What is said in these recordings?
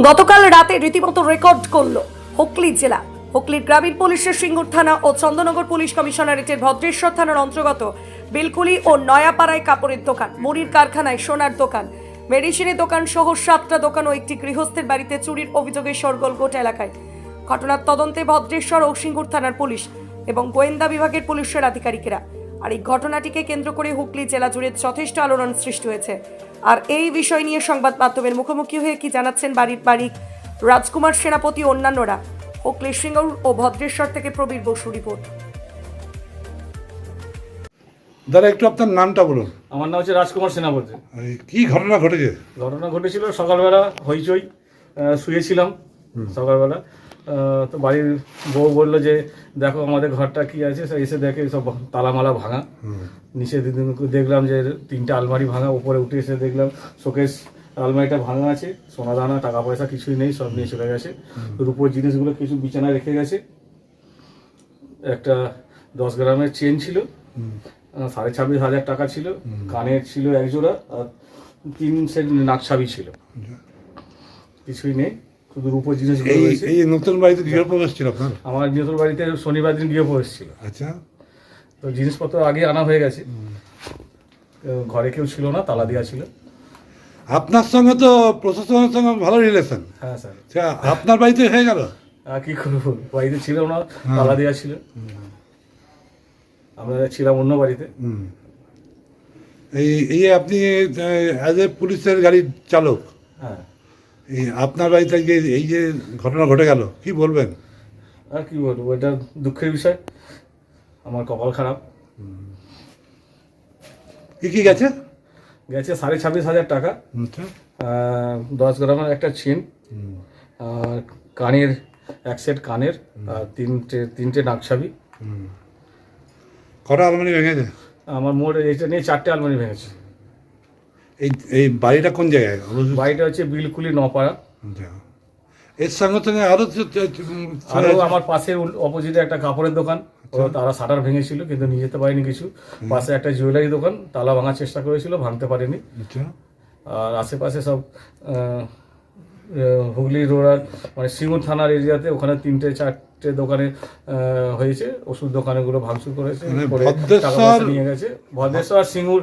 গতকাল রাতে রীতিমতো রেকর্ড করল হুগলি জেলা। হুগলির গ্রামীণ পুলিশের সিঙ্গুর থানা ও চন্দননগর পুলিশ কমিশনারেটের ভদ্রেশ্বর থানার অন্তর্গত বেলকুলি ও নয়াপাড়ায় কাপড়ের দোকান, মুড়ির কারখানায় সোনার দোকান, মেডিসিনের দোকান সহ 7টা দোকান ও একটি গৃহস্থের বাড়িতে চুরির অভিযোগে শোরগোল গোটা এলাকায়। ঘটনার তদন্তে ভদ্রেশ্বর ও সিঙ্গুর থানার পুলিশ এবং গোয়েন্দা বিভাগের পুলিশের আধিকারিকেরা। আর এই ঘটনাটিকে কেন্দ্র করে হুগলি জেলা জুড়ে যথেষ্ট আলোড়ন সৃষ্টি হয়েছে। আর এই বিষয় নিয়ে সংবাদ মাধ্যমের মুখোমুখি হয়ে কি জানাচ্ছেন বাড়ির মালিক রাজকুমার সেনাপতি অন্যান্যরা। হুগলি সিঙ্গুর ও ভদ্রেশ্বর থেকে প্রবীর বসু রিপোর্ট। দাদা একটু আপনার নামটা বলুন। আমার নাম হচ্ছে রাজকুমার সেনাপতি। কি ঘটনা ঘটেছে? ঘটনা ঘটেছিল সকালবেলা হইচই, শুয়েছিলাম সকালবেলা। তো বাড়ির বউ বললো যে দেখো আমাদের ঘরটা কি আছে, এসে দেখে সব তালামালা ভাঙা। নিচে দেখলাম যে 3টে আলমারি ভাঙা, উপরে উঠে এসে দেখলাম শোকেস আলমারিটা ভাঙা আছে, সোনা দানা টাকা পয়সা কিছুই নেই, সব নিয়ে চলে গেছে। রূপোর জিনিসগুলো কিছু বিছানায় রেখে গেছে। একটা 10 গ্রামের চেন ছিল, 26,500 টাকা ছিল, কানের ছিল 1 জোড়া, আর 3 সেট নাকছাবি ছিল। কিছুই নেই, শুধু রূপোর জিনিসগুলো রয়েছে। এই নতুন বাড়িতে গৃহপ্রবেশ ছিল আপনার? আমার নতুন বাড়িতে শনিবার দিন গৃহপ্রবেশ ছিল। আচ্ছা, তো জিনিসপত্র আগে আনা হয়ে গেছে, ঘরে কেউ ছিল না, তালা দেওয়া ছিল। আপনার সঙ্গে তো প্রশাসনের সঙ্গে ভালো রিলেশন। হ্যাঁ স্যার। আচ্ছা, আপনার বাড়িতে হয়ে গেল? আর কি করবো, বাড়িতে ছিল না, তালা দেওয়া ছিল। আমরা ছিলাম অন্য বাড়িতে। এই আপনি অ্যাজ এ পুলিশের গাড়ির চালক, হ্যাঁ। এই আপনার বাড়িতে এই যে ঘটনা ঘটে গেল, কি বলবেন? আর কি বলবো, এটা দুঃখের বিষয়, আমার কপাল খারাপ। কি কি গেছে? গেছে 26,500 টাকা, আচ্ছা, 10 গ্রামের একটা চেন, আর কানের 1 সেট কানের, আর তিনটে নাকছাবি। কটা আলমারি ভেঙেছে? আমার মোট এটা নিয়ে 4টে আলমারি ভেঙেছে। এই বাড়িটা কোন জায়গায়? বাড়িটা হচ্ছে বিলকুলি নপাড়া। আচ্ছা, এর সঙ্গে সঙ্গে আরো আমার পাশে অপোজিটে একটা কাপড়ের দোকান, তারা শাটার ভেঙেছিল কিন্তু নিয়ে যেতে পারেনি কিছু। পাশে একটা জুয়েলারি দোকান, তালা ভাঙার চেষ্টা করেছিল, ভাঙতে পারেনি। আর আশেপাশে সব হুগলি রোড মানে সিঙ্গুর থানার এরিয়াতে, ওখানে 3-4টে দোকানে হয়েছে। ওষুধ দোকানেগুলো ভাঙচুর করেছে, টাকা পয়সা নিয়ে গেছে। ভদ্রেশ্বর আর সিঙ্গুর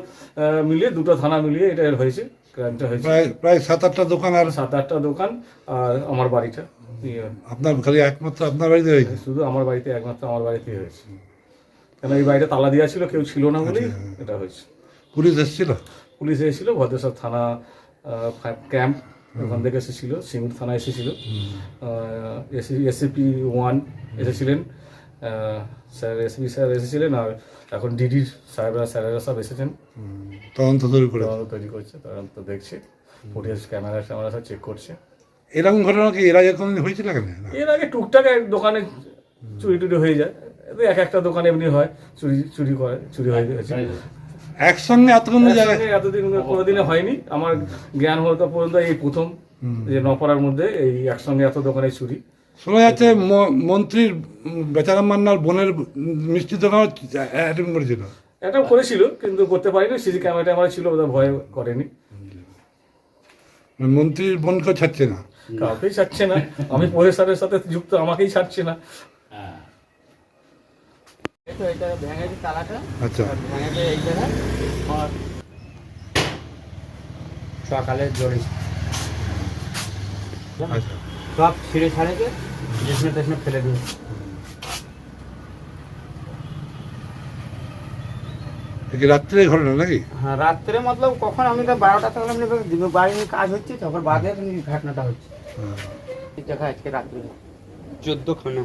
মিলিয়ে, 2টো থানা মিলিয়ে এটা হয়েছে, ক্রাইমটা হয়েছে। প্রায় 7-8টা দোকান। আর 7-8টা দোকান, আর আমার বাড়িটা। আপনার খালি একমাত্র আপনার বাড়িতে হয়েছে? শুধু আমার বাড়িতে, একমাত্র আমার বাড়িতেই হয়েছে, কেন এই বাড়িটা তালা দেওয়া ছিল, কেউ ছিল না বলেই এটা হয়েছে। পুলিশ এসেছিল? পুলিশ এসেছিল, ভদ্রেশ্বর থানা ক্যাম্প ওখান থেকে এসেছিল, সিঙ্গুর থানা এসেছিল, এসিপি 1 এসেছিলেন, স্যার এসপি স্যার এসেছিলেন, আর এখন ডিডির স্যারেরা সব এসেছেন। তদন্ত তৈরি করছে, তদন্ত দেখছে, ফুটেজ ক্যামেরা সব চেক করছে। এরকম ঘটনা কি এর আগে কোনোদিন হয়েছিল? কেন এর আগে টুকটাক দোকানে চুরি টুরি হয়ে যায়, একটা দোকানে এমনি হয়, চুরি হয়ে গেছে। একসঙ্গে এতক্ষণ জায়গায় এতদিন কোনোদিনে হয়নি, আমার জ্ঞান হতো পর্যন্ত এই প্রথম যে নপাড়ার মধ্যে এই একসঙ্গে এত দোকানে চুরি। শোনা যাচ্ছে মন্ত্রীর বেচারাম মান্নার বোনের মিষ্টি দোকান অ্যাটেন্ড করেছিল। এটা করেছিল কিন্তু করতে পারিনি, সিসি ক্যামেরা ছিল, ওদের ভয় করেনি। মন্ত্রীর বোনকে ছাড়ছে না, কাউকেই ছাড়ছে না। আমি প্রফেসরের সাথে যুক্ত, আমাকেই ছাড়ছে না। আচ্ছা, সকালে জড়ি সব ছিঁড়ে ছাড়েছে, টেসনে ফেলে দিয়েছে। রাত্রে ঘটনা নাকি? হ্যাঁ, রাত্রে মতলব কখন, আমি তো 12টা তখন বাড়ি নিয়ে কাজ হচ্ছে, তখন বাদে ঘটনাটা হচ্ছে। দেখা আজকে রাত্রে 14 খানা।